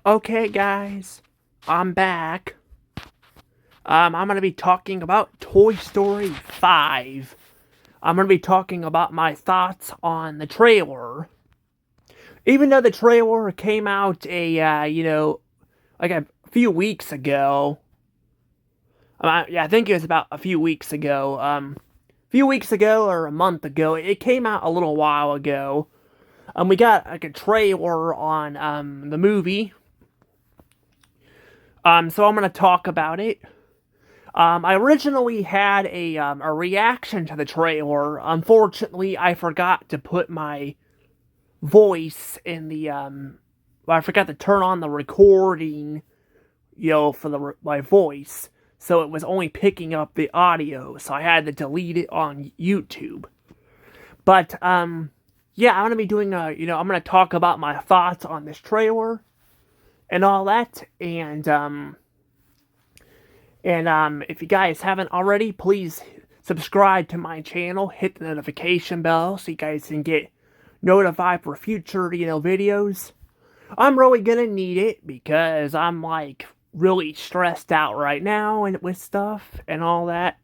Okay, guys, I'm back. I'm going to be talking about Toy Story 5. I'm going to be talking about my thoughts on the trailer. Even though the trailer came out like a few weeks ago. I think it was about a few weeks ago. A few weeks ago or a month ago. It came out a little while ago. We got like a trailer on the movie. So I'm going to talk about it. I originally had a reaction to the trailer. Unfortunately, I forgot to put my voice in the well, I forgot to turn on the recording, for my voice. So it was only picking up the audio, so I had to delete it on YouTube. But yeah, I'm gonna be doing I'm gonna talk about my thoughts on this trailer and all that, and if you guys haven't already, please subscribe to my channel, hit the notification bell so you guys can get notified for future, videos. I'm really gonna need it because I'm like really stressed out right now and with stuff and all that,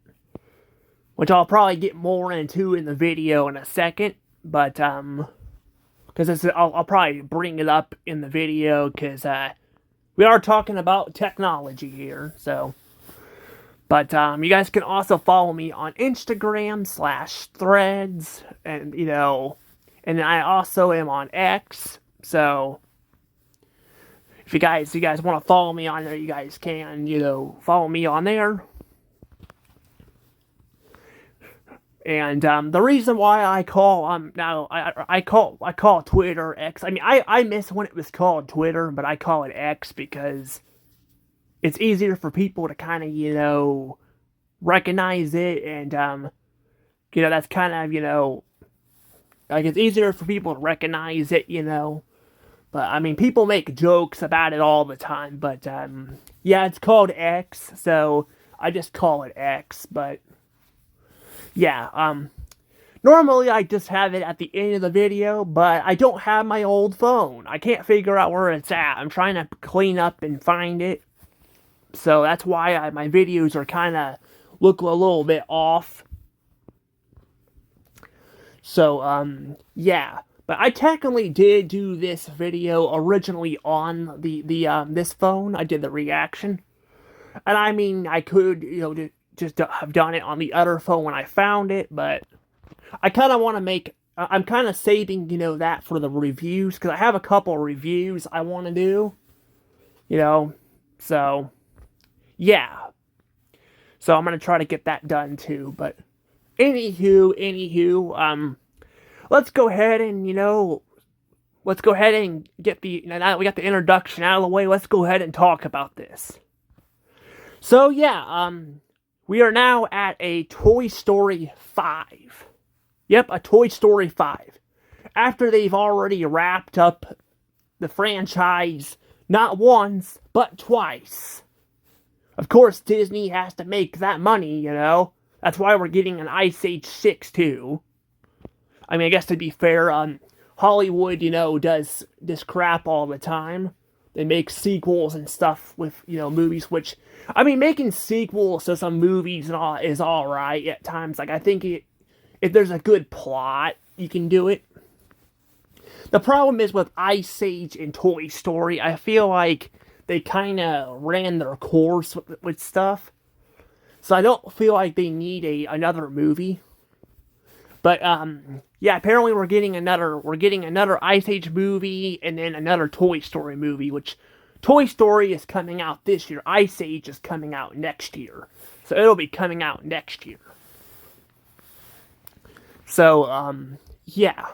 which I'll probably get more into in the video in a second. But because I'll probably bring it up in the video because we are talking about technology here, so. But you guys can also follow me on Instagram/threads, and I also am on X. So if you guys want to follow me on there, you guys can, follow me on there. And the reason why I call now I call Twitter X. I mean I miss when it was called Twitter, but I call it X because it's easier for people to kind of recognize it, and that's kind of like it's easier for people to recognize it, but I mean people make jokes about it all the time, but yeah, it's called X, so I just call it X. But yeah, normally I just have it at the end of the video, but I don't have my old phone. I can't figure out where it's at. I'm trying to clean up and find it. So that's why my videos are kind of look a little bit off. So, yeah. But I technically did do this video originally on the this phone. I did the reaction. And I mean, I could, just have done it on the other phone when I found it, but I kind of want to make, I'm kind of saving, that for the reviews, because I have a couple reviews I want to do, so yeah. So I'm gonna try to get that done too. But anywho, let's go ahead and get the now that we got the introduction out of the way. Let's go ahead and talk about this. So yeah, we are now at a Toy Story 5. Yep, a Toy Story 5. After they've already wrapped up the franchise not once but twice. Of course, Disney has to make that money, That's why we're getting an Ice Age 6 too. I mean, I guess to be fair, Hollywood, does this crap all the time. They make sequels and stuff with, movies, which, I mean, making sequels to some movies and all is alright at times. Like, I think if there's a good plot, you can do it. The problem is with Ice Age and Toy Story, I feel like they kind of ran their course with stuff. So I don't feel like they need another movie. But yeah, apparently we're getting another Ice Age movie and then another Toy Story movie, which Toy Story is coming out this year. Ice Age is coming out next year. So it'll be coming out next year. So yeah.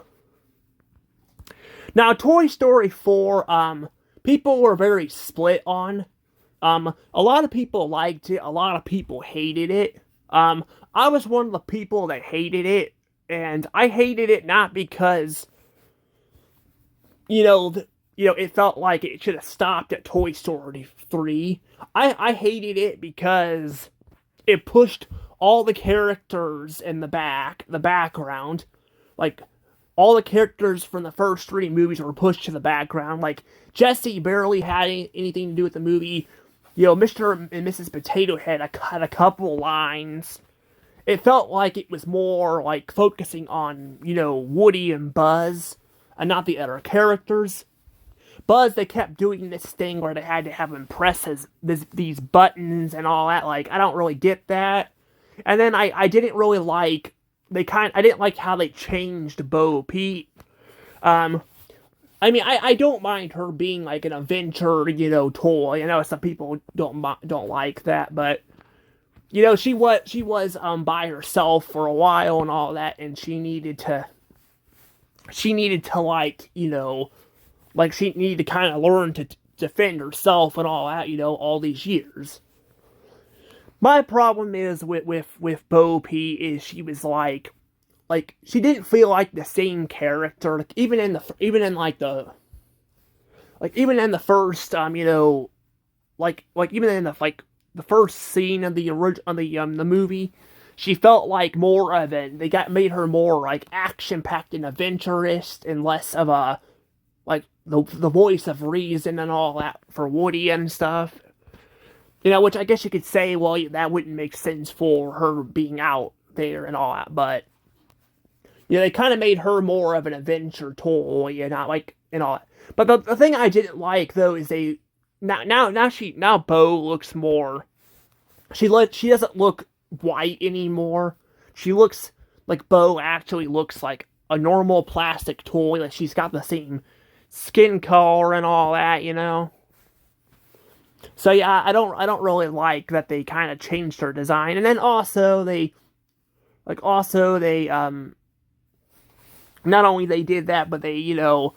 Now Toy Story 4 people were very split on. A lot of people liked it. A lot of people hated it. I was one of the people that hated it, and I hated it not because, it felt like it should have stopped at Toy Story 3. I hated it because it pushed all the characters in the background, like all the characters from the first 3 movies were pushed to the background. Like, Jesse barely had anything to do with the movie. You know, Mr. and Mrs. Potato Head had a couple lines. It felt like it was more like focusing on, you know, Woody and Buzz and not the other characters. Buzz, they kept doing this thing where they had to have him press these buttons and all that. Like, I don't really get that. And then I didn't really like, I didn't like how they changed Bo Peep. I mean, I don't mind her being like an adventure, you know, toy. I know some people don't like that, but you know, she was by herself for a while and all that, and she needed to like, you know, like she needed to kind of learn to defend herself and all that, you know, all these years. My problem is with Bo Peep is she was like she didn't feel like the same character. Like, even in the first you know, like even in the first scene of the movie, she felt like more of it. Made her more like action packed and adventurous and less of a like the voice of reason and all that for Woody and stuff. You know, which I guess you could say, well, that wouldn't make sense for her being out there and all that, but you know, they kind of made her more of an adventure toy, you know, like, and all that. But the thing I didn't like, though, is now Bo looks more, she doesn't look white anymore. She looks like Bo actually looks like a normal plastic toy, like she's got the same skin color and all that, you know. So yeah, I don't really like that they kind of changed her design, and then also they not only they did that, but they, you know,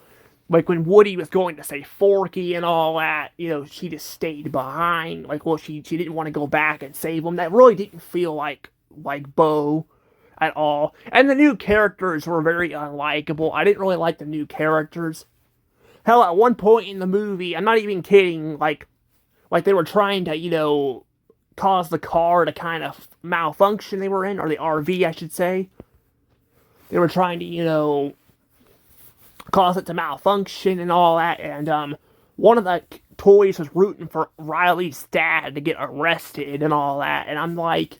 like when Woody was going to say Forky and all that, you know, she just stayed behind. Like, well, she didn't want to go back and save him. That really didn't feel like Bo at all. And the new characters were very unlikable. I didn't really like the new characters. Hell, at one point in the movie, I'm not even kidding, like they were trying to, you know, cause the car to kind of malfunction they were in, or the RV, I should say. They were trying to, you know, cause it to malfunction and all that, and one of the toys was rooting for Riley's dad to get arrested and all that, and I'm like,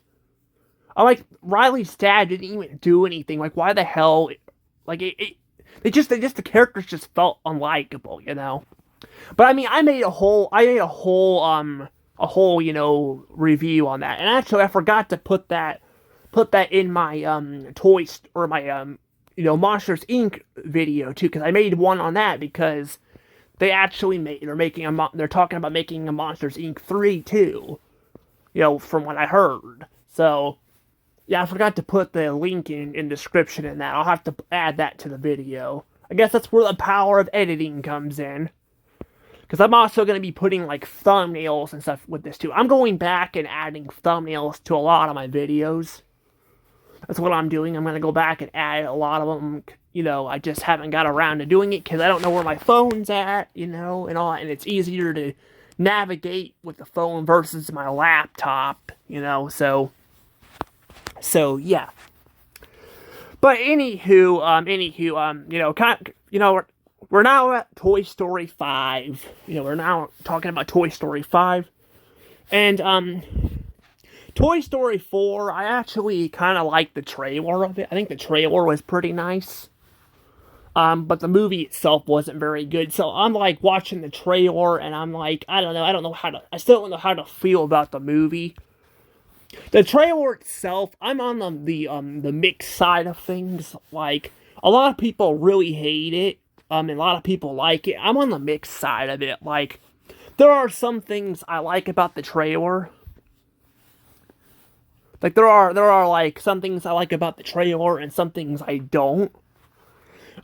Riley's dad didn't even do anything. Like, why the hell? Like, the characters just felt unlikable, you know. But I mean, I made a whole, you know, review on that, and actually, I forgot to put that in my you know, Monsters Inc. video too, because I made one on that because they're talking about making a Monsters Inc. 3 too, you know, from what I heard. So yeah, I forgot to put the link in description in that. I'll have to add that to the video. I guess that's where the power of editing comes in. Because I'm also going to be putting, like, thumbnails and stuff with this, too. I'm going back and adding thumbnails to a lot of my videos. That's what I'm doing. I'm going to go back and add a lot of them. You know, I just haven't got around to doing it because I don't know where my phone's at, you know, and all that. And it's easier to navigate with the phone versus my laptop, you know, so yeah. But anywho, you know, we're now at Toy Story 5. You know, we're now talking about Toy Story 5. And, Toy Story 4, I actually kind of like the trailer of it. I think the trailer was pretty nice. But the movie itself wasn't very good. So I'm, like, watching the trailer, and I'm like, I still don't know how to feel about the movie. The trailer itself, I'm on the mixed side of things. Like, a lot of people really hate it. And a lot of people like it. I'm on the mixed side of it. Like, there are some things I like about the trailer. Like, there are like some things I like about the trailer and some things I don't.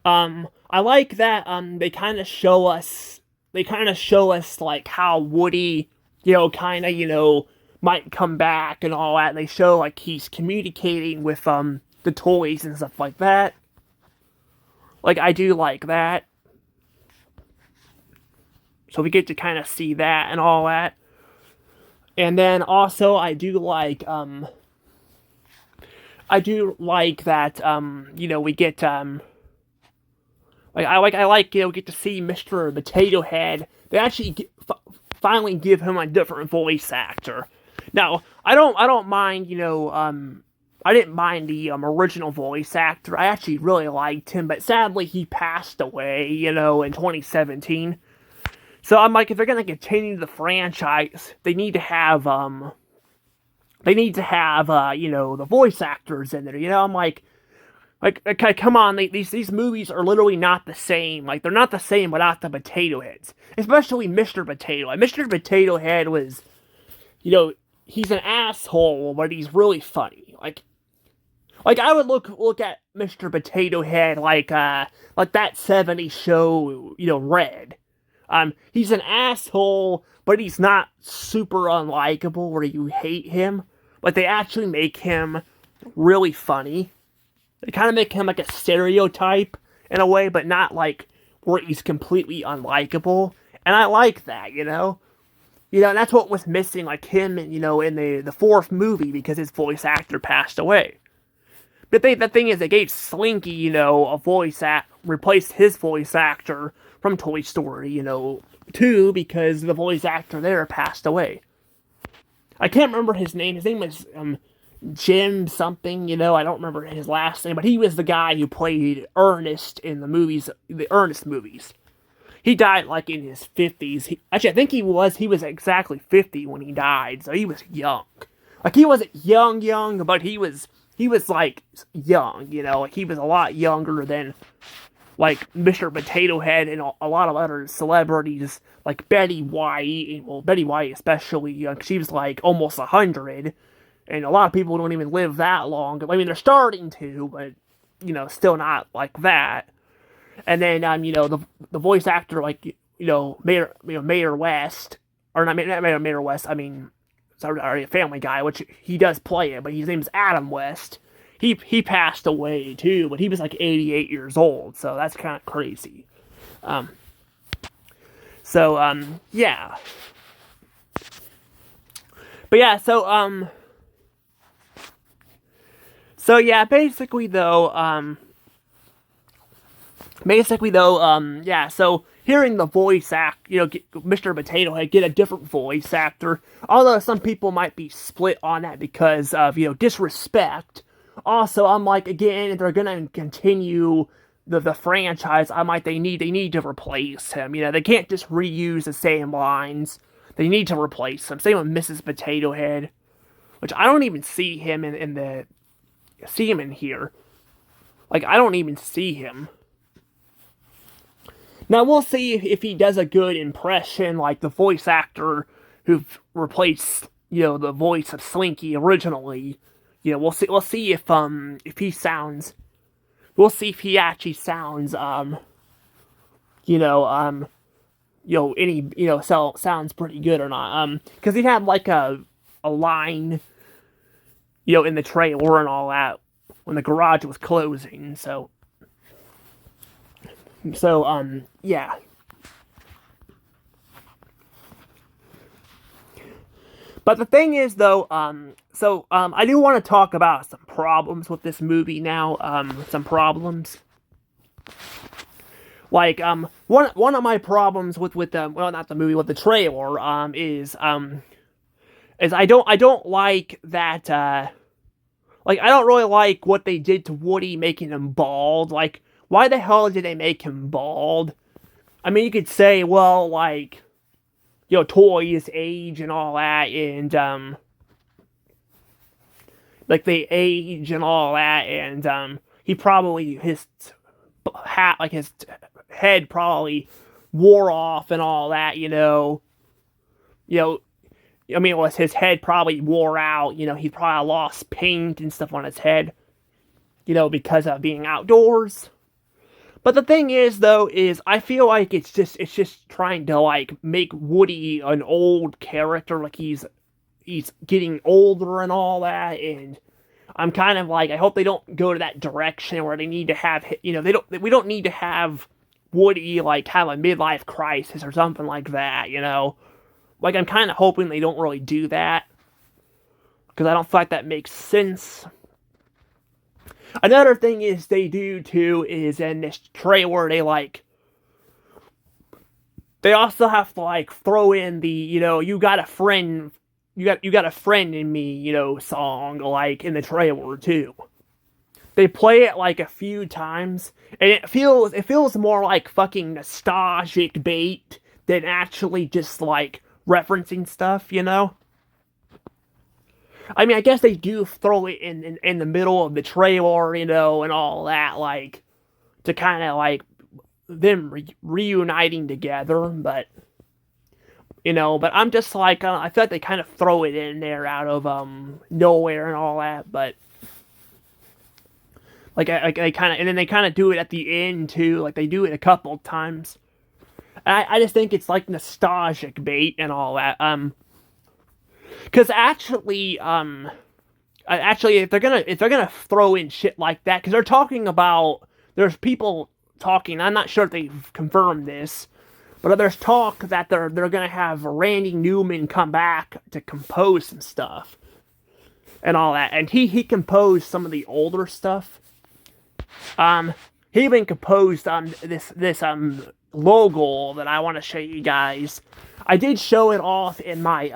I like that they kind of show us like how Woody, you know, kind of, you know, might come back and all that. They show like he's communicating with the toys and stuff like that. Like, I do like that. So we get to kind of see that and all that. And then also I do like that, you know, we get, get to see Mr. Potato Head. They actually finally give him a different voice actor. Now, I don't mind, I didn't mind the original voice actor. I actually really liked him, but sadly he passed away, in 2017. So I'm like, if they're gonna continue the franchise, they need to have the voice actors in there. I'm like, okay, come on, these movies are literally not the same. Like, they're not the same without the potato heads. Especially Mr. Potato Head. Mr. Potato Head was, he's an asshole, but he's really funny. Like I would look at Mr. Potato Head like that '70s show, Red. He's an asshole, but he's not super unlikable where you hate him. But they actually make him really funny. They kind of make him like a stereotype in a way, but not like where he's completely unlikable. And I like that, and that's what was missing, like him, in the fourth movie, because his voice actor passed away. But the thing is, they gave Slinky, replaced his voice actor from Toy Story, 2, because the voice actor there passed away. I can't remember his name. His name was, Jim something, I don't remember his last name, but he was the guy who played Ernest in the Ernest movies. He died, like, in his 50s. I think he was exactly 50 when he died, so he was young. Like, he wasn't young, but he was, like, young, he was a lot younger than, like, Mr. Potato Head and a lot of other celebrities, like Betty White, Betty White especially, she was, like, almost 100, and a lot of people don't even live that long. I mean, they're starting to, but, still not like that. And then, the voice actor, like, Mayor West, or not Mayor West, I mean, sorry, Family Guy, which he does play it, but his name's Adam West. He passed away too, but he was like 88 years old, so that's kind of crazy. Yeah. But yeah, so yeah, basically though, yeah, so hearing the voice act, Mr. Potato Head get a different voice actor, although some people might be split on that because of, disrespect. Also, I'm like, again, if they're gonna continue the franchise, they need to replace him. They can't just reuse the same lines. They need to replace him. Same with Mrs. Potato Head, which I don't even see him in here. Like, I don't even see him. Now, we'll see if he does a good impression, like the voice actor who replaced, the voice of Slinky originally. We'll see if he sounds, we'll see if he actually sounds, sounds pretty good or not. Because he had, like, a line, in the trailer and all that when the garage was closing, so, yeah. But the thing is, though, I do want to talk about some problems with this movie now, some problems. Like, one of my problems with not the movie, with the trailer, is I don't like that, like, I don't really like what they did to Woody, making him bald. Like, why the hell did they make him bald? I mean, you could say, well, like, toys age and all that, and, like, they age and all that, and, he probably, his head probably wore off and all that, I mean, his head probably wore out, he probably lost paint and stuff on his head, because of being outdoors. But the thing is, though, is I feel like it's just trying to, like, make Woody an old character, like he's getting older and all that, and I'm kind of like, I hope they don't go to that direction where they need to have, we don't need to have Woody, like, have a midlife crisis or something like that, Like, I'm kind of hoping they don't really do that, because I don't feel like that makes sense. Another thing is they do too is in this trailer they also have to like throw in the you got a friend you got a friend in me song like in the trailer too. They play it like a few times, and it feels more like fucking nostalgic bait than actually just like referencing stuff. I mean, I guess they do throw it in the middle of the trailer, and all that, like to kind of like them reuniting together, but but I'm just like I feel like they kind of throw it in there out of nowhere and all that, but like they kind of and then they kind of do it at the end too, like they do it a couple times. I just think it's like nostalgic bait and all that. Because actually, if they're gonna throw in shit like that, because they're talking about there's people talking. I'm not sure if they've confirmed this, but there's talk that they're gonna have Randy Newman come back to compose some stuff and all that, and he composed some of the older stuff. He even composed this logo that I want to show you guys. I did show it off in my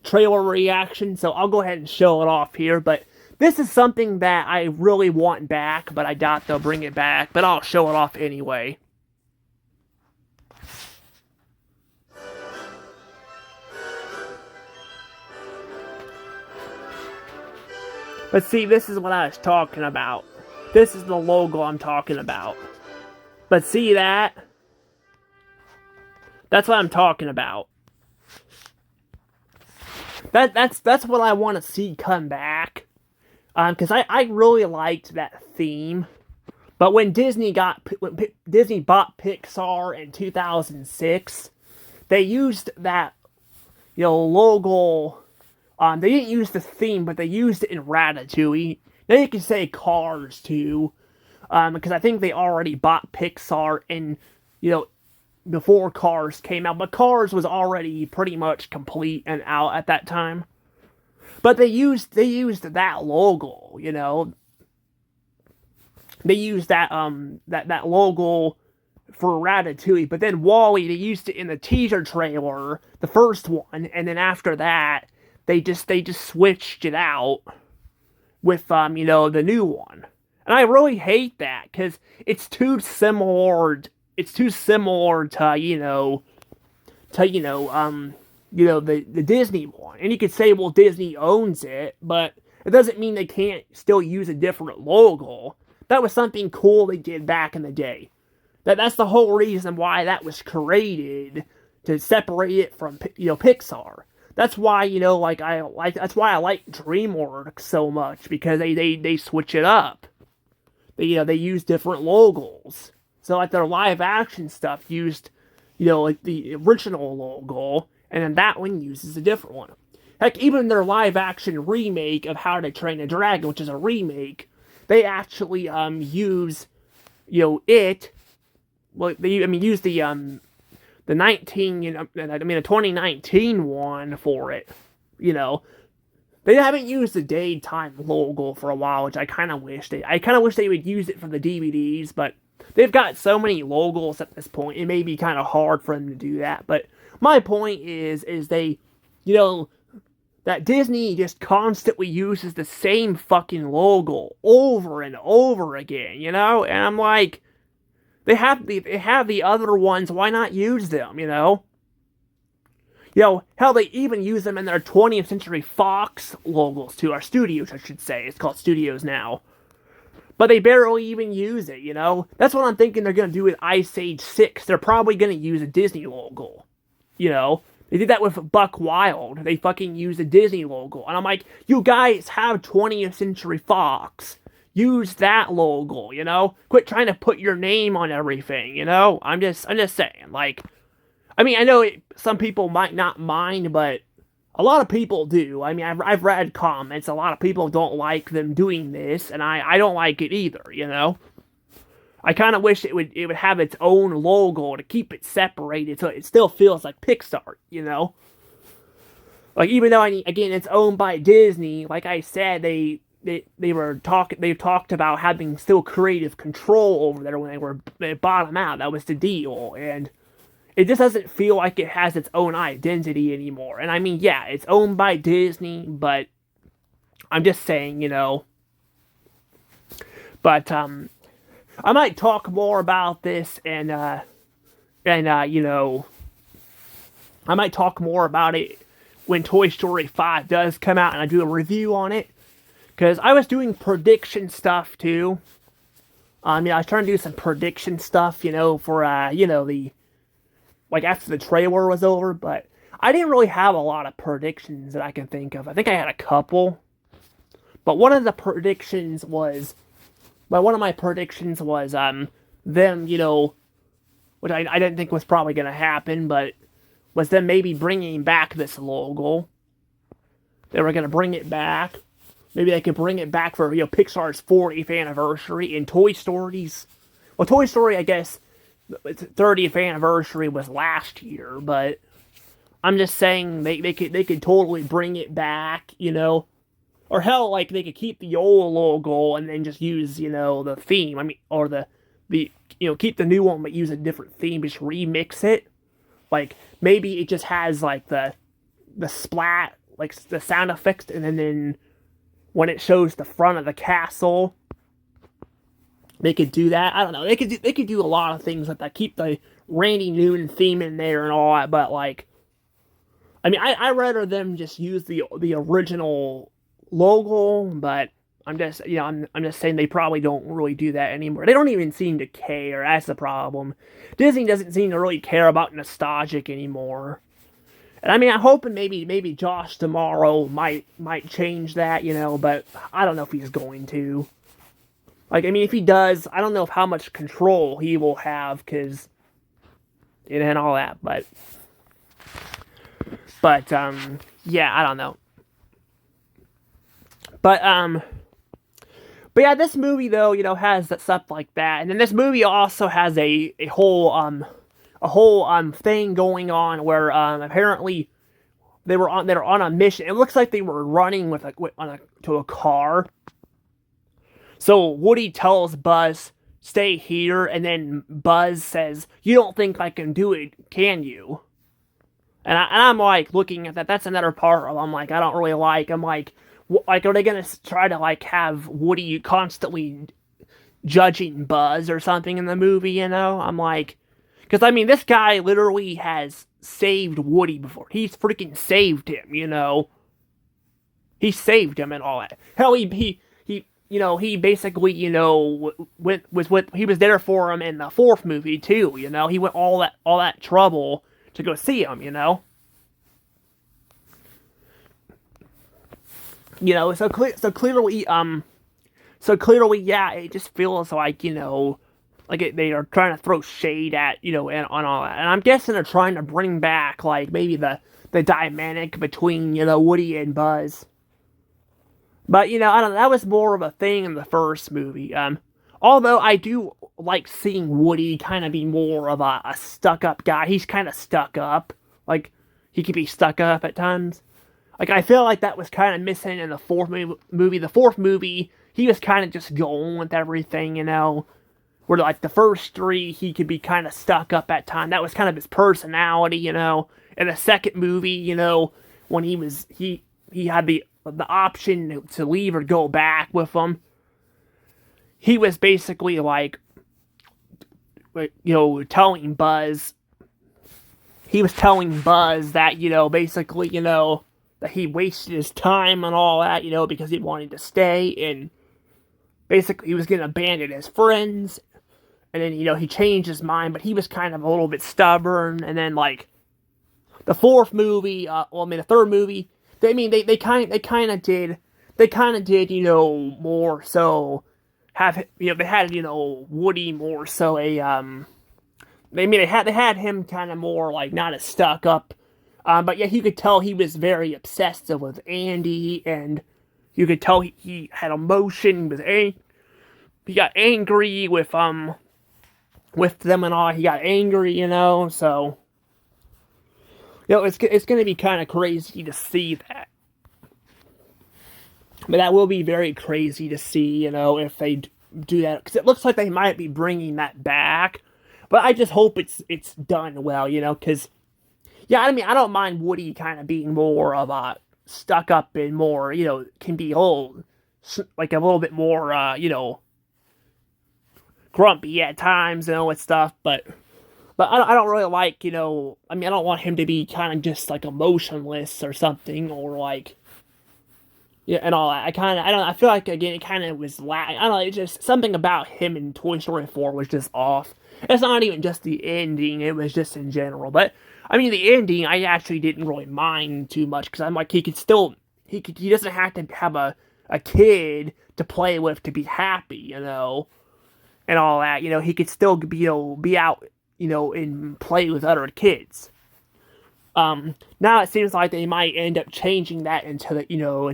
trailer reaction, so I'll go ahead and show it off here, but this is something that I really want back, but I doubt they'll bring it back, but I'll show it off anyway. But see, this is what I was talking about. This is the logo I'm talking about. But see that? That's what I'm talking about. That's what I want to see come back. Because I really liked that theme. But when Disney bought Pixar in 2006, they used that logo. They didn't use the theme, but they used it in Ratatouille. Now you can say Cars too, because I think they already bought Pixar in before Cars came out, but Cars was already pretty much complete and out at that time. But they used that logo, They used that that logo for Ratatouille, but then WALL-E, they used it in the teaser trailer, the first one, and then after that, they just switched it out with the new one. And I really hate that because it's too similar. It's too similar to the Disney one. And you could say, well, Disney owns it, but it doesn't mean they can't still use a different logo. That was something cool they did back in the day. That's the whole reason why that was created, to separate it from Pixar. That's why that's why I like DreamWorks so much, because they switch it up. They use different logos. So like their live action stuff used like the original logo, and then that one uses a different one. Heck, even their live action remake of How to Train a Dragon, which is a remake, they actually use it. Well, they use the 2019 one for it. They haven't used the Daytime logo for a while, which I kind of wish they would use it for the DVDs, but they've got so many logos at this point, it may be kind of hard for them to do that. But my point is they, that Disney just constantly uses the same fucking logo over and over again, and I'm like, they have the other ones, why not use them, hell, they even use them in their 20th Century Fox logos too, or studios, I should say. It's called Studios now. But they barely even use it, That's what I'm thinking they're going to do with Ice Age 6. They're probably going to use a Disney logo, They did that with Buck Wild. They fucking used a Disney logo. And I'm like, you guys have 20th Century Fox. Use that logo, Quit trying to put your name on everything, I'm just saying, like, I mean, I know some people might not mind, but a lot of people do. I mean, I've read comments. A lot of people don't like them doing this, and I don't like it either, I kind of wish it would have its own logo to keep it separated so it still feels like Pixar, Like, even though, again, it's owned by Disney, like I said, they they talked about having still creative control over there when they bought them out. That was the deal, and it just doesn't feel like it has its own identity anymore. And I mean, yeah, it's owned by Disney, but I'm just saying, But I might talk more about this, and I might talk more about it when Toy Story 5 does come out, and I do a review on it. Because I was doing prediction stuff too. I was trying to do some prediction stuff, for the after the trailer was over, but I didn't really have a lot of predictions that I can think of. I think I had a couple, but one of my predictions was them, which I didn't think was probably going to happen, but was them maybe bringing back this logo. They were going to bring it back. Maybe they could bring it back for, Pixar's 40th anniversary and Toy Story's. Well, Toy Story, I guess, its 30th anniversary was last year, but I'm just saying they could totally bring it back, Or hell, they could keep the old logo and then just use, the theme. Or keep the new one but use a different theme, just remix it. Maybe it just has, the splat, the sound effects, and then when it shows the front of the castle, they could do that. I don't know. They could do a lot of things like that. Keep the Randy Newman theme in there and all that. But I'd rather them just use the original logo. But I'm just saying they probably don't really do that anymore. They don't even seem to care. That's the problem. Disney doesn't seem to really care about nostalgic anymore. And I'm hoping maybe Josh tomorrow might change that, but I don't know if he's going to. If he does, I don't know how much control he will have, because, and all that, but, yeah, I don't know. But yeah, this movie, though, has that stuff like that, and then this movie also has a whole thing going on where apparently they were on a mission. It looks like they were running to a car. So Woody tells Buzz, "Stay here," and then Buzz says, "You don't think I can do it, can you?" And I'm looking at that. That's another part of I don't really like. I'm are they gonna try to have Woody constantly judging Buzz or something in the movie? I'm because this guy literally has saved Woody before. He's freaking saved him, He saved him and all that. Hell, he basically, he was there for him in the fourth movie too, He went all that trouble to go see him, So clearly, yeah, it just feels like, they are trying to throw shade at, and on all that. And I'm guessing they're trying to bring back, maybe the dynamic between, Woody and Buzz. But, I don't know, that was more of a thing in the first movie. Although I do like seeing Woody kind of be more of a stuck-up guy. He's kind of stuck up. He could be stuck up at times. I feel like that was kind of missing in the fourth movie. The fourth movie, he was kind of just going with everything, Where, the first three, he could be kind of stuck up at times. That was kind of his personality, In the second movie, when he had the option to leave or go back with them, he was basically, telling Buzz. He was telling Buzz that, basically, that he wasted his time and all that, because he wanted to stay, and basically he was going to abandon his friends. And then, he changed his mind, but he was kind of a little bit stubborn. And then, the fourth movie, the third movie, they kind of did, more so have, they had, Woody more so they had him kind of more, not as stuck up. But yeah, you could tell he was very obsessive with Andy, and you could tell he had emotion, he got angry with them and all. He got angry, so it's going to be kind of crazy to see that. But that will be very crazy to see, if they do that, because it looks like they might be bringing that back. But I just hope it's done well, because yeah, I mean, I don't mind Woody kind of being more of a stuck up and more, can be old, like a little bit more, grumpy at times and all that stuff. But I don't really like, I mean, I don't want him to be kind of just like emotionless or something, or like, yeah, and all that. I feel like, again, it kind of was I don't know, it's just something about him in Toy Story 4 was just off. It's not even just the ending, it was just in general. But, I mean, the ending, I actually didn't really mind too much, because I'm like, he doesn't have to have a kid to play with to be happy, and all that. He could still be out, and play with other kids. Now it seems like they might end up changing that into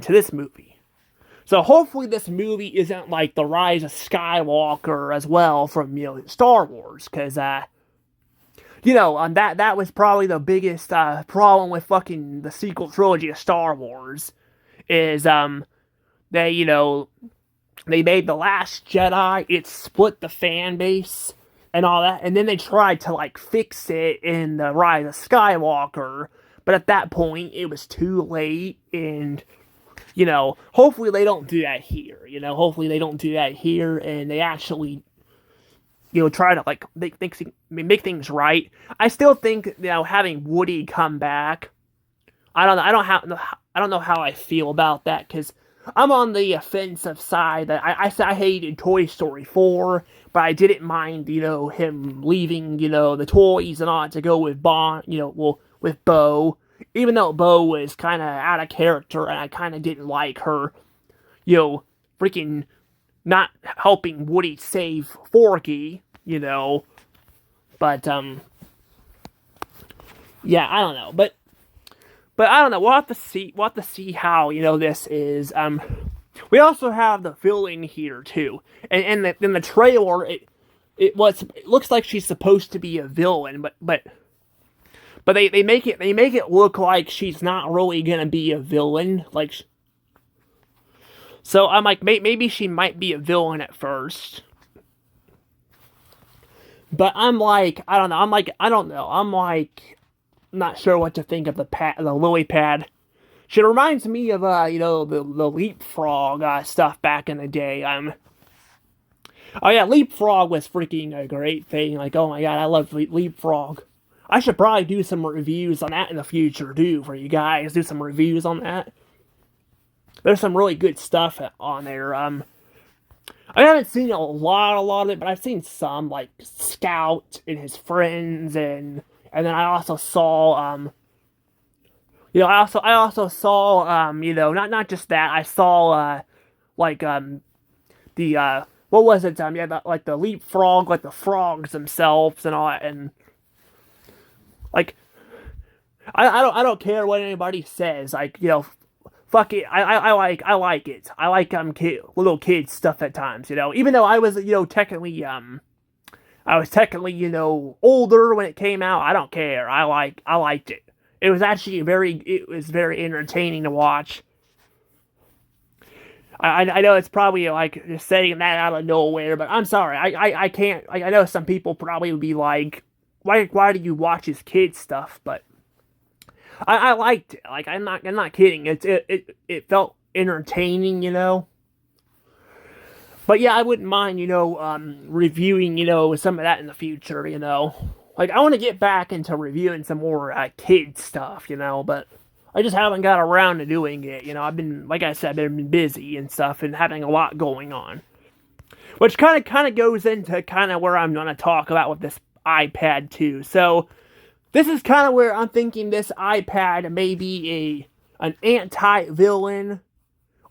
this movie. So hopefully this movie isn't like the Rise of Skywalker as well from, Star Wars, because, that was probably the biggest, problem with fucking the sequel trilogy of Star Wars, is, they, they made The Last Jedi, it split the fan base, and all that, and then they tried to, like, fix it in the Rise of Skywalker, but at that point, it was too late, and, hopefully they don't do that here, hopefully they don't do that here, and they actually, try to, like, make things right. I still think, having Woody come back, I don't know how I feel about that, because I'm on the offensive side that I hated Toy Story 4, but I didn't mind, him leaving, the toys and all that to go with with Bo. Even though Bo was kind of out of character and I kind of didn't like her, freaking not helping Woody save Forky, But, yeah, I don't know. But I don't know. We'll have to see how, this is. We also have the villain here too, and in the trailer, it looks like she's supposed to be a villain, but they make it look like she's not really gonna be a villain, like. So I'm like, maybe she might be a villain at first, but I'm like, I don't know. I'm like, not sure what to think of the lily pad. She reminds me of, the Leapfrog stuff back in the day. Oh yeah, Leapfrog was freaking a great thing. Like, oh my god, I love Leapfrog. I should probably do some reviews on that in the future, too, for you guys. Do some reviews on that. There's some really good stuff on there. I haven't seen a lot of it, but I've seen some, like Scout and his friends, and then I also saw, I also saw, not just that, I saw, what was it, like the Leapfrog, like the frogs themselves and all that, and, like, I don't care what anybody says, like, fuck it, I like it, I like, little kids stuff at times, even though I was, technically, older when it came out, I don't care, I liked it. It was actually very entertaining to watch. I know it's probably like just saying that out of nowhere, but I'm sorry. I can't. I know some people probably would be like, why do you watch his kids stuff? But I liked it. Like, I'm not kidding. It felt entertaining, But yeah, I wouldn't mind, reviewing, some of that in the future, Like, I want to get back into reviewing some more kid stuff, but I just haven't got around to doing it. I've been, like I said, I've been busy and stuff and having a lot going on. Which kind of goes into kind of where I'm going to talk about with this iPad too. So, this is kind of where I'm thinking this iPad may be an anti-villain,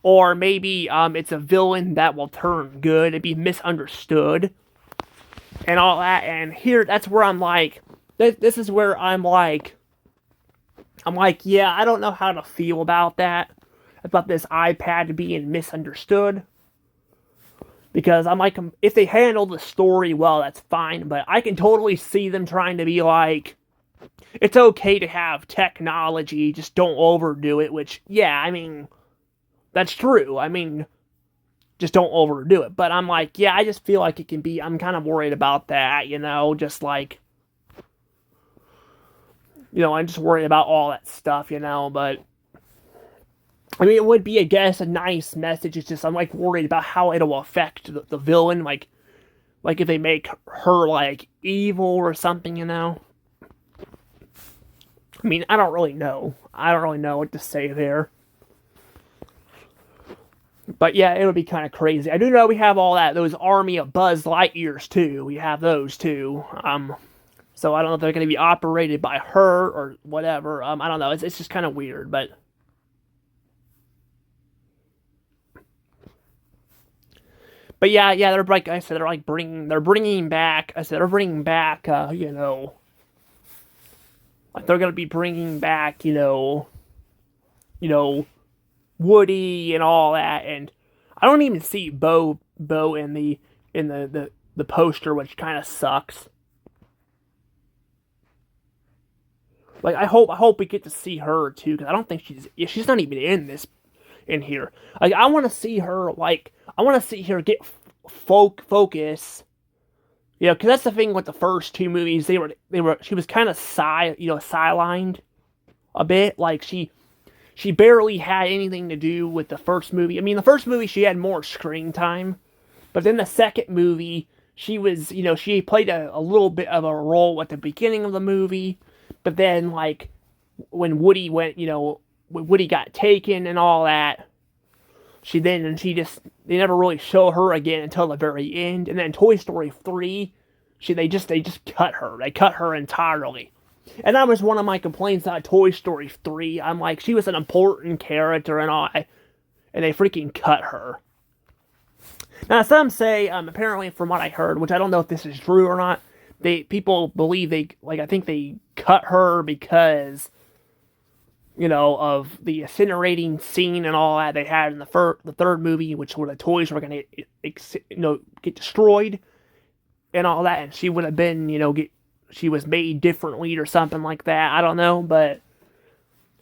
or maybe it's a villain that will turn good and be misunderstood and all that. And here, that's where I'm like, this is where I'm like, yeah, I don't know how to feel about that, about this iPad being misunderstood. Because I'm like, if they handle the story well, that's fine, but I can totally see them trying to be like, it's okay to have technology, just don't overdo it, which, yeah, I mean, That's true. I mean, just don't overdo it. But I'm like, yeah, I just feel like it can be, I'm kind of worried about that, just like, I'm just worried about all that stuff, but, I mean, it would be, I guess, a nice message. It's just, I'm like worried about how it'll affect the villain, like if they make her, like, evil or something. I mean, I don't really know. I don't really know what to say there. But yeah, it would be kind of crazy. I do know we have all those army of Buzz Lightyears too. We have those too. So I don't know if they're going to be operated by her or whatever. I don't know. It's just kind of weird, but yeah, they're like I said, they're bringing back. I said they're bringing back. Like they're going to be bringing back. You know, Woody and all that, and I don't even see Bo in the poster, which kind of sucks. Like I hope we get to see her too, because I don't think she's not even in here. Like I want to see her, I want to see her get focus. Because that's the thing with the first two movies. She was kind of sidelined a bit. Like she barely had anything to do with the first movie. I mean, the first movie she had more screen time, but then the second movie she was, she played a little bit of a role at the beginning of the movie, but then like when Woody went, when Woody got taken and all that, they never really show her again until the very end. And then Toy Story 3, they just cut her. They cut her entirely. And that was one of my complaints about Toy Story 3. I'm like, she was an important character and all, and they freaking cut her. Now, some say, apparently from what I heard, which I don't know if this is true or not, people believe I think they cut her because, of the incinerating scene and all that they had in the third movie, which where the toys were going to, get destroyed and all that, and she would have been, she was made differently or something like that. I don't know, but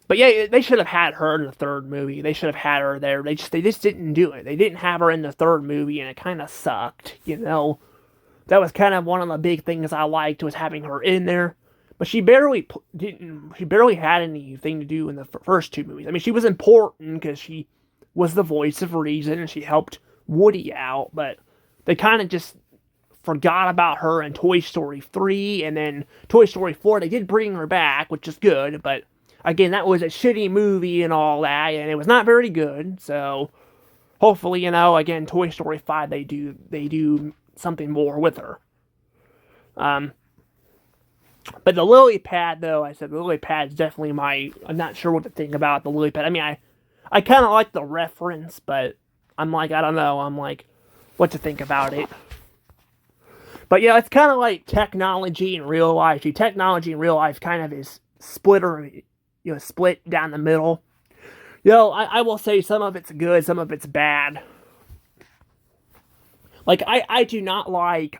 yeah, they should have had her in the third movie. They should have had her there. They just didn't do it. They didn't have her in the third movie, and it kind of sucked. That was kind of one of the big things I liked, was having her in there. But she barely had anything to do in the first two movies. I mean, she was important because she was the voice of reason and she helped Woody out, but they kind of just forgot about her in Toy Story 3, and then Toy Story 4, they did bring her back, which is good, but again, that was a shitty movie and all that, and it was not very good, so hopefully, again, Toy Story 5, they do something more with her. But the lily pad, though, I said the lily pad's definitely I'm not sure what to think about the lily pad. I mean, I kind of like the reference, but I'm like, I don't know, I'm like, what to think about it. But yeah, it's kind of like technology in real life. Technology in real life kind of is split down the middle. I will say some of it's good, some of it's bad. Like, I do not like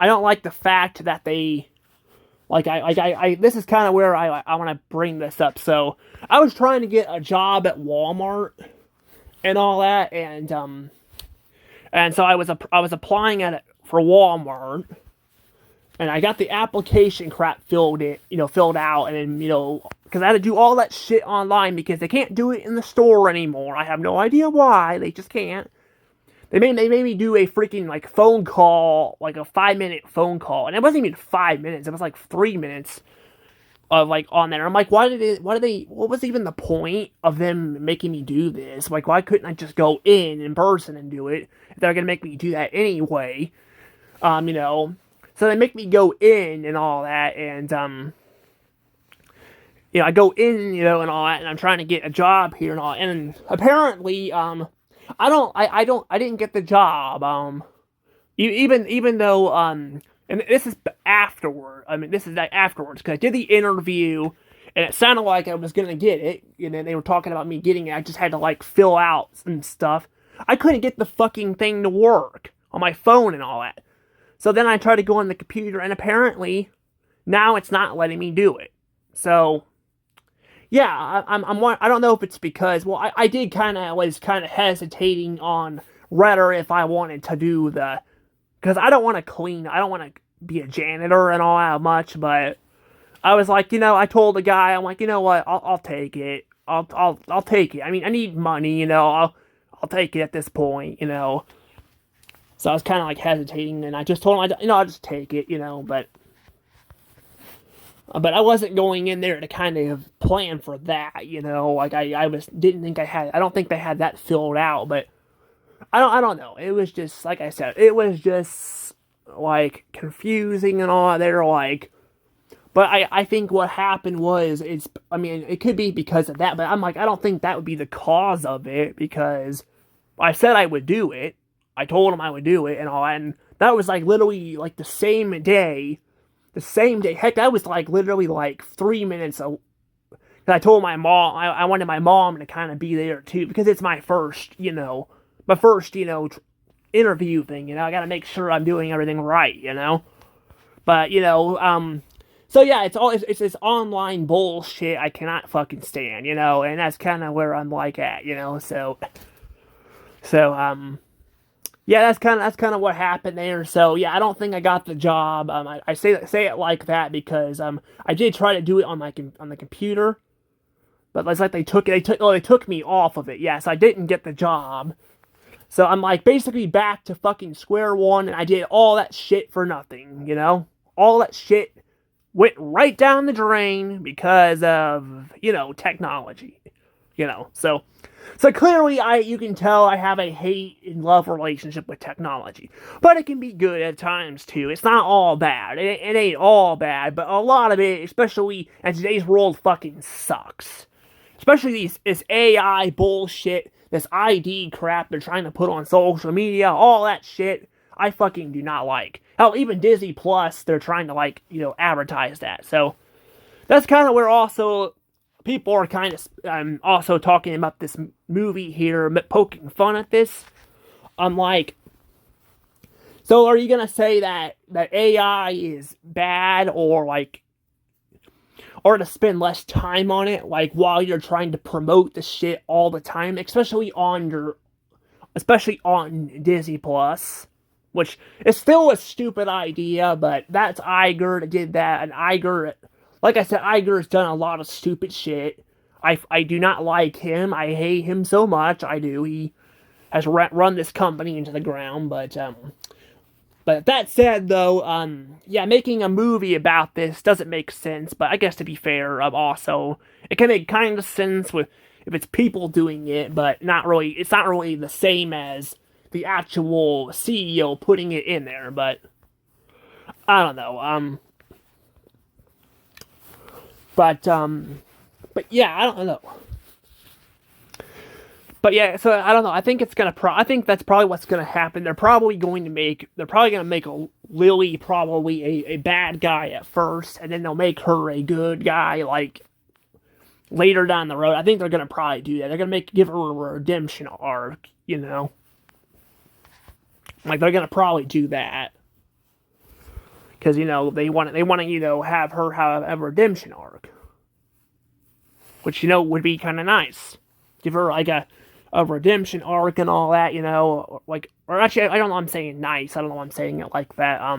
I don't like the fact that they, this is kind of where I want to bring this up. So, I was trying to get a job at Walmart and all that, and so I was applying for Walmart, and I got the application crap filled out, and then, because I had to do all that shit online because they can't do it in the store anymore. I have no idea why, they just can't. They made me do a freaking, phone call, a 5-minute phone call. And it wasn't even 5 minutes. It was, 3 minutes of, on there. I'm like, what was even the point of them making me do this? Why couldn't I just go in person and do it if they're going to make me do that anyway? So they make me go in and all that. And, I go in, and all that. And I'm trying to get a job here and all. And apparently, I didn't get the job, even though, and this is afterward, this is afterwards, because I did the interview, and it sounded like I was gonna get it, and then they were talking about me getting it. I just had to, fill out and stuff. I couldn't get the fucking thing to work on my phone and all that. So then I tried to go on the computer, and apparently, now it's not letting me do it. So, yeah, I don't know if it's because, well, I did was kind of hesitating on whether if I wanted to do because I don't want to clean, I don't want to be a janitor and all that much, but I was like, I told the guy, I'm like, you know what, I'll take it. I'll take it. I mean, I need money, I'll take it at this point. So I was kind of like hesitating, and I just told him, I'll just take it, but I wasn't going in there to kind of plan for that, like didn't think I don't think they had that filled out, but I don't know. It was just, like I said, it was just like confusing and all. They're like, but I think what happened was, I mean, it could be because of that, but I'm like, I don't think that would be the cause of it, because I said I would do it. I told him I would do it and all, and that was like literally like the same day. Heck, that was like literally like 3 minutes. I told my mom, I wanted my mom to kind of be there too, because it's my first, interview thing. I got to make sure I'm doing everything right. But so yeah, it's this online bullshit I cannot fucking stand, and that's kind of where I'm like at, so yeah, that's kind of what happened there. So yeah, I don't think I got the job. I say it like that because I did try to do it on the computer, but it's like they took me off of it. Yes, I didn't get the job. So I'm like basically back to fucking square one, and I did all that shit for nothing. All that shit went right down the drain because of technology. So clearly, you can tell I have a hate and love relationship with technology, but it can be good at times too. It's not all bad. It ain't all bad, but a lot of it, especially in today's world, fucking sucks. Especially this AI bullshit, this ID crap they're trying to put on social media, all that shit. I fucking do not like. Hell, even Disney Plus, they're trying to advertise that. So that's kind of where also people are kind of also talking about this movie here, poking fun at this. I'm like, so are you gonna say that AI is bad, or to spend less time on it, like while you're trying to promote the shit all the time, especially on Disney Plus, which is still a stupid idea, but that's Iger that did that, and Iger, like I said, Iger's done a lot of stupid shit. I do not like him. I hate him so much. I do. He has run this company into the ground, but that said, though, yeah, making a movie about this doesn't make sense, but I guess to be fair, also, it can make kind of sense if it's people doing it, but it's not really the same as the actual CEO putting it in there, but I don't know, but yeah, I don't know. But yeah, so I don't know. I think I think that's probably what's gonna happen. They're probably gonna make a Lily probably a bad guy at first, and then they'll make her a good guy like later down the road. I think they're gonna probably do that. They're gonna give her a redemption arc. Like they're gonna probably do that because they want to have her have a redemption arc, which would be kind of nice. Give her like a redemption arc and all that, or actually, I don't know. I'm saying nice. I don't know. Why I'm saying it like that. I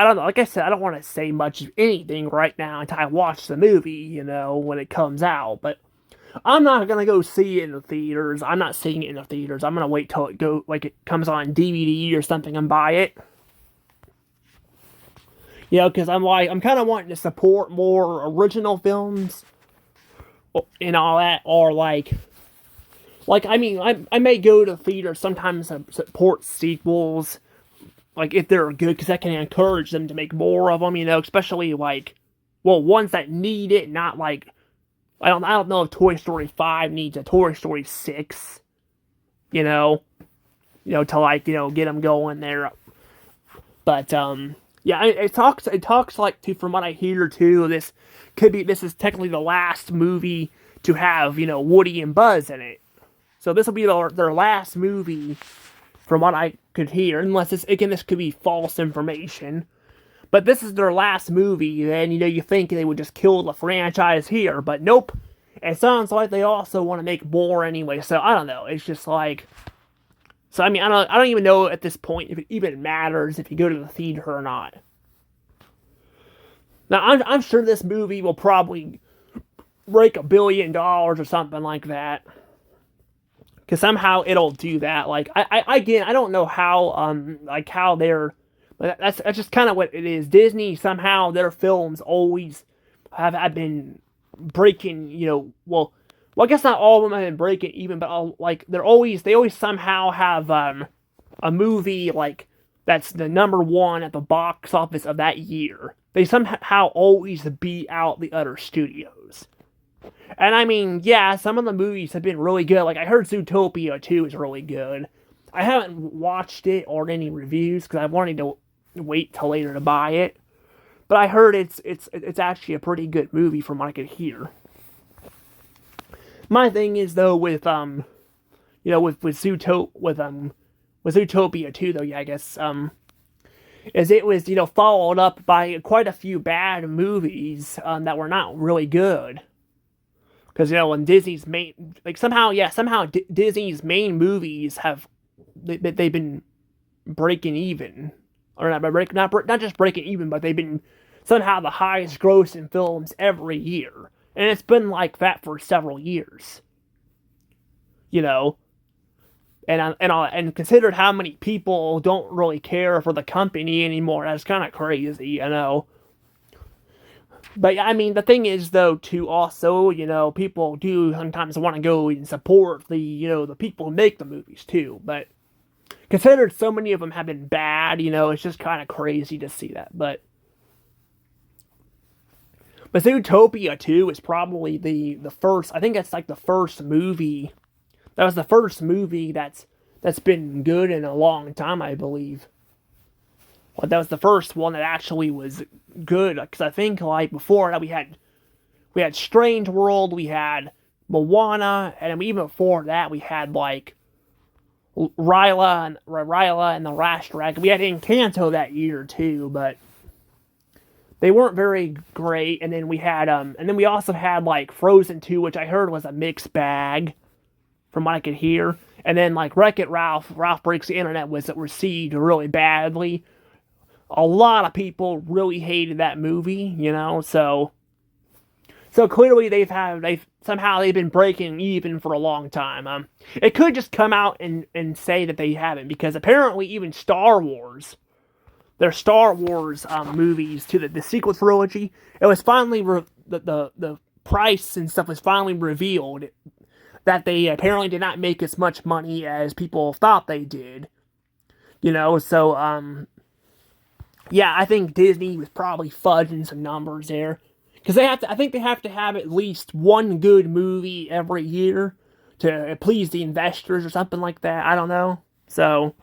don't know. Like I said, I don't want to say much of anything right now until I watch the movie, when it comes out. But I'm not gonna go see it in the theaters. I'm not seeing it in the theaters. I'm gonna wait till it comes on DVD or something and buy it. Because I'm kind of wanting to support more original films and all that, or I mean, I may go to the theater sometimes to support sequels, like if they're good, because that can encourage them to make more of them, especially ones that need it, not like, I don't know if Toy Story 5 needs a Toy Story 6, to get them going there, but, yeah, it talks like, too, from what I hear, too, this is technically the last movie to have, Woody and Buzz in it. So this will be their last movie, from what I could hear, unless this could be false information. But this is their last movie, and you think they would just kill the franchise here, but nope. It sounds like they also want to make more anyway. So I don't know. It's just like, so I mean, I don't even know at this point if it even matters if you go to the theater or not. Now I'm sure this movie will probably break $1 billion or something like that. Because somehow it'll do that. Like again, I don't know how they're. But that's just kind of what it is. Disney, somehow their films always have been breaking. Well, I guess not all of them have been breaking even, but like they always somehow have a movie like that's the number one at the box office of that year. They somehow always beat out the other studios. And I mean, yeah, some of the movies have been really good. Like I heard Zootopia 2 is really good. I haven't watched it or any reviews because I wanted to wait till later to buy it. But I heard it's actually a pretty good movie from what I could hear. My thing is though with Zootopia 2 though, yeah, I guess is it was followed up by quite a few bad movies that were not really good. Because when Disney's main somehow Disney's main movies they've been breaking even, or not just breaking even, but they've been somehow the highest grossing films every year, and it's been like that for several years. And considered how many people don't really care for the company anymore, that's kind of crazy. But I mean, the thing is, though, too, also, people do sometimes want to go and support the people who make the movies, too. But considered so many of them have been bad, it's just kind of crazy to see that. But Zootopia 2 is probably the first, I think that's like the first movie, that was the first movie that's been good in a long time, I believe. Well, that was the first one that actually was good, because I think like before that we had Strange World, we had Moana, and even before that we had like Raya and the Last Dragon. We had Encanto that year too, but they weren't very great. And then we also had like Frozen 2, which I heard was a mixed bag from what I could hear. And then like Wreck-It Ralph Breaks the Internet was received really badly. A lot of people really hated that movie, so clearly they've been breaking even for a long time. It could just come out and say that they haven't, because apparently even Star Wars, their Star Wars movies to the sequel trilogy, it was finally the price and stuff was finally revealed that they apparently did not make as much money as people thought they did. Yeah, I think Disney was probably fudging some numbers there. Because I think they have to have at least one good movie every year to please the investors or something like that. I don't know. So,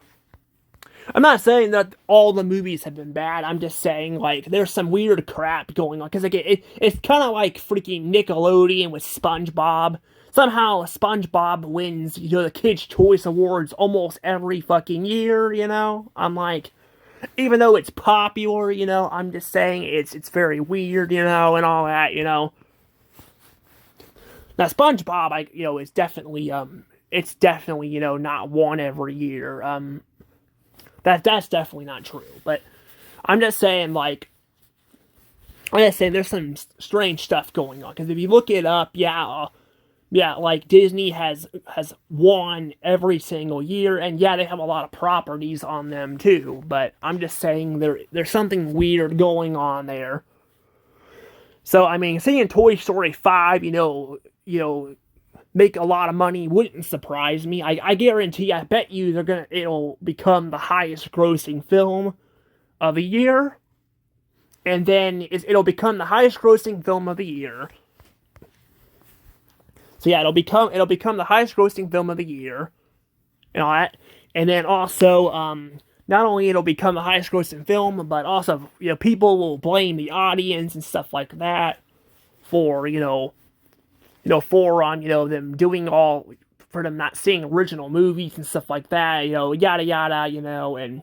I'm not saying that all the movies have been bad. I'm just saying, like, there's some weird crap going on. Because, like, it's kind of like freaking Nickelodeon with SpongeBob. Somehow, SpongeBob wins, the Kids' Choice Awards almost every fucking year, I'm like, even though it's popular, I'm just saying it's very weird, and all that, Now, SpongeBob, is definitely, it's definitely, not one every year. That's definitely not true. But I'm just saying, like I said, there's some strange stuff going on. Because if you look it up, like Disney has won every single year, and yeah, they have a lot of properties on them too. But I'm just saying there's something weird going on there. So I mean, seeing Toy Story 5, make a lot of money wouldn't surprise me. I guarantee, I bet you it'll become the highest grossing film of the year, and then it'll become the highest grossing film of the year. So yeah, it'll become the highest grossing film of the year, and all that. And then also, not only it'll become the highest grossing film, but also, people will blame the audience and stuff like that for, them doing for them not seeing original movies and stuff like that, yada yada, and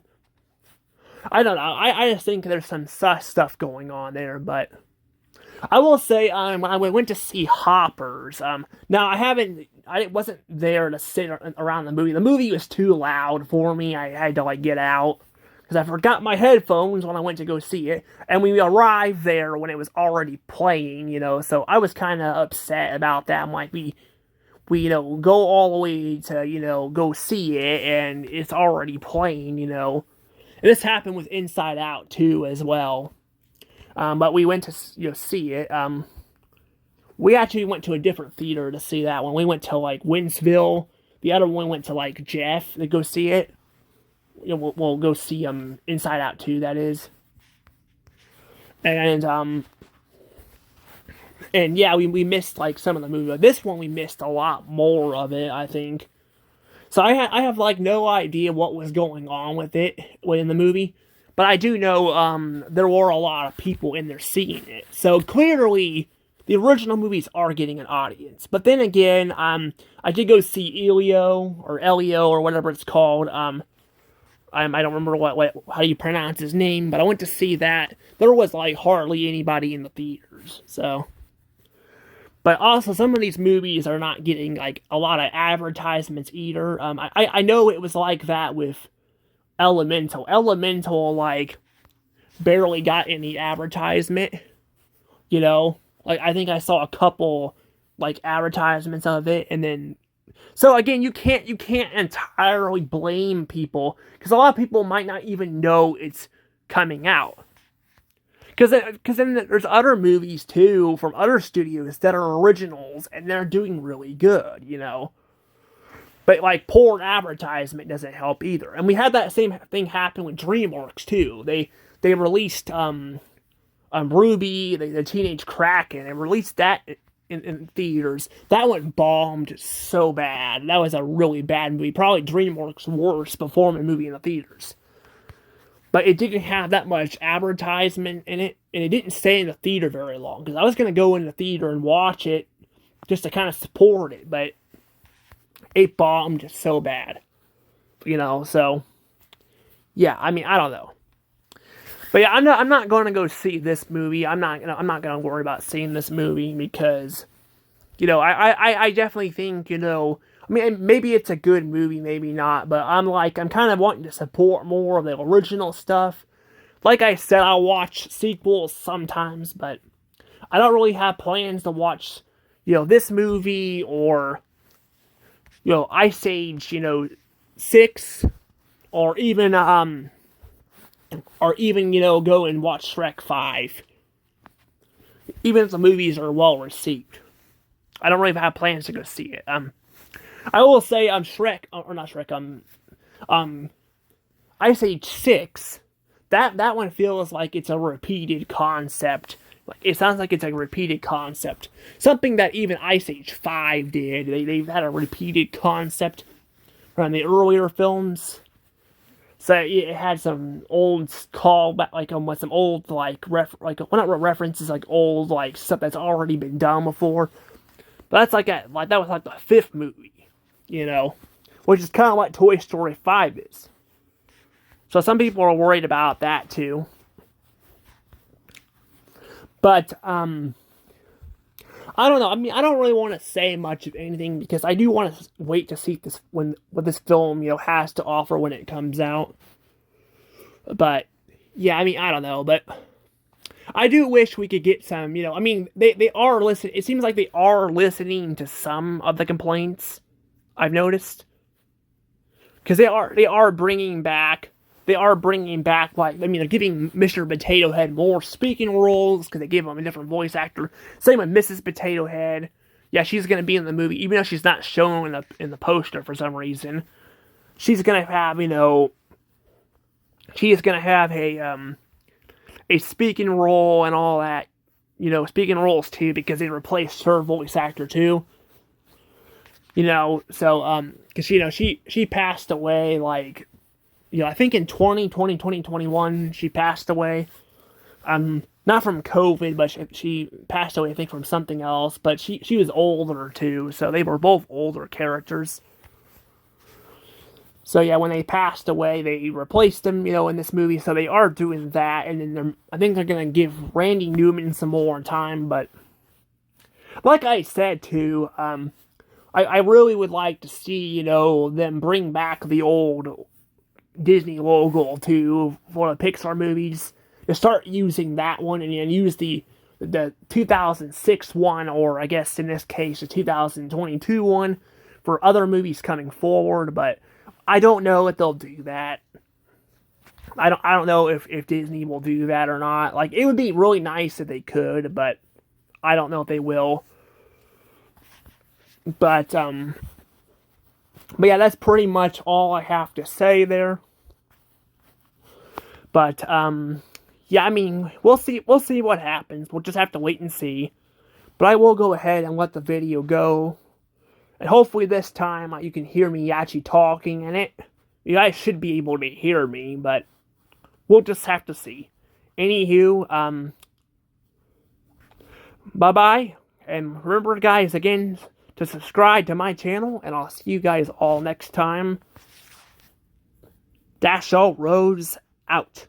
I don't know. I just think there's some sus stuff going on there, but I will say, when I went to see Hoppers, now I wasn't there to sit around the movie. The movie was too loud for me. I had to like get out because I forgot my headphones when I went to go see it, and we arrived there when it was already playing. So I was kind of upset about that. I'm like, we go all the way to go see it, and it's already playing. And this happened with Inside Out too as well. But we went to see it. We actually went to a different theater to see that one. We went to like Winsville. The other one went to like Jeff to go see it. We'll go see Inside Out 2, that is. And yeah, we missed like some of the movie. But this one we missed a lot more of it, I think. So I have like no idea what was going on with it in the movie. But I do know there were a lot of people in there seeing it. So clearly, the original movies are getting an audience. But then again, I did go see Elio, or whatever it's called. I don't remember how you pronounce his name, but I went to see that. There was like hardly anybody in the theaters. So, but also some of these movies are not getting like a lot of advertisements either. I know it was like that with Elemental. Elemental, like, barely got any advertisement, Like, I think I saw a couple, like, advertisements of it, and then... So, again, you can't entirely blame people, because a lot of people might not even know it's coming out. Because then there's other movies, too, from other studios that are originals, and they're doing really good, But, like, poor advertisement doesn't help either. And we had that same thing happen with DreamWorks, too. They released Ruby, the Teenage Kraken, and released that in theaters. That one bombed so bad. That was a really bad movie. Probably DreamWorks' worst performing movie in the theaters. But it didn't have that much advertisement in it, and it didn't stay in the theater very long. Because I was going to go in the theater and watch it just to kind of support it, but it bombed so bad, so, yeah, I mean, I don't know. But yeah, I'm not going to go see this movie. I'm not going to worry about seeing this movie because, I definitely think, I mean, maybe it's a good movie, maybe not, but I'm kind of wanting to support more of the original stuff. Like I said, I'll watch sequels sometimes, but I don't really have plans to watch, this movie or... Ice Age, 6, or even, go and watch Shrek 5. Even if the movies are well received. I don't really have plans to go see it. I will say, Shrek, or not Shrek, Ice Age 6, that one feels like it's a repeated concept. Like, it sounds like it's a repeated concept. Something that even Ice Age 5 did. They've had a repeated concept from the earlier films. So it had some old callback, with some old, not references, like old, stuff that's already been done before. But that's that was like the 5th movie, which is kind of what Toy Story 5 is. So some people are worried about that too. But, I don't know. I mean, I don't really want to say much of anything because I do want to wait to see what this film, has to offer when it comes out. But, yeah, I mean, I don't know. But I do wish we could get some, I mean, they are listening. It seems like they are listening to some of the complaints I've noticed. Because they are bringing back... they're giving Mr. Potato Head more speaking roles, because they gave him a different voice actor. Same with Mrs. Potato Head. Yeah, she's going to be in the movie, even though she's not shown in the poster for some reason. She's going to have, she is going to have a speaking role and all that. Speaking roles too, because they replaced her voice actor too. So, because, she passed away, I think in 2021, she passed away. Not from COVID, but she passed away, I think, from something else. But she was older, too, so they were both older characters. So yeah, when they passed away, they replaced them, in this movie. So they are doing that, and then I think they're gonna give Randy Newman some more time. But like I said too, I really would like to see, them bring back the old Disney logo to one of the Pixar movies. To start using that one and use the 2006 one, or I guess in this case the 2022 one, for other movies coming forward. But I don't know if they'll do that. I don't know if Disney will do that or not. Like, it would be really nice if they could, but I don't know if they will. But yeah, that's pretty much all I have to say there. But yeah, I mean, we'll see what happens. We'll just have to wait and see. But I will go ahead and let the video go. And hopefully this time you can hear me actually talking in it. You guys should be able to hear me, but we'll just have to see. Anywho, bye-bye. And remember, guys, again, to subscribe to my channel, and I'll see you guys all next time. Dash All Rose out.